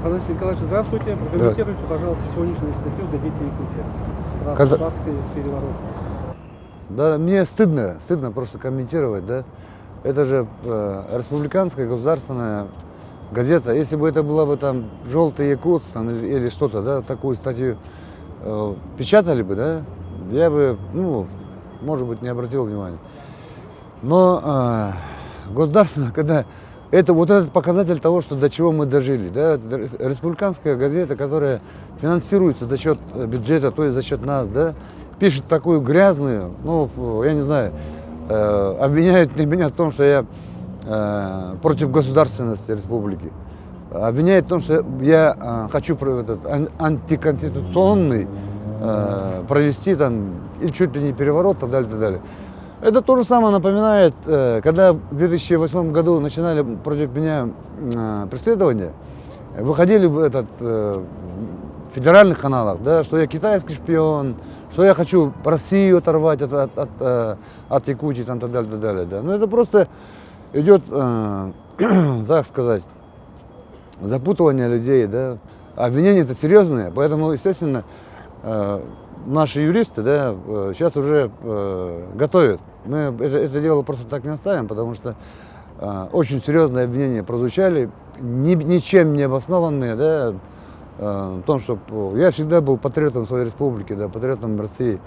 Афанасий Николаевич, здравствуйте. Прокомментируйте, пожалуйста, сегодняшнюю статью в газете «Якутия» про государственный переворот. Да, мне стыдно просто комментировать, да. Это же республиканская государственная газета. Если бы это была бы там «Желтый якутс» там, или что-то, да, такую статью печатали бы, да, я бы, ну, может быть, не обратил внимания. Но государственная, когда это вот этот показатель того, что до чего мы дожили, да, республиканская газета, которая финансируется за счет бюджета, то есть за счет нас, да, пишет такую грязную, ну, я не знаю, обвиняют меня в том, что я против государственности республики. Обвиняет в том, что я хочу этот антиконституционный провести там, и чуть ли не переворот, и так далее, так далее. Это то же самое напоминает, когда в 2008 году начинали против меня преследования, выходили в федеральных каналах, да, что я китайский шпион, что я хочу Россию оторвать от Якутии, там, так далее, так далее. Да. Но это просто идет, так сказать, запутывание людей, да. Обвинения-то серьезные, поэтому, естественно, наши юристы, да, сейчас уже готовят. Мы это дело просто так не оставим, потому что очень серьезные обвинения прозвучали, ничем не обоснованные, да, в том, что я всегда был патриотом своей республики, да, патриотом России.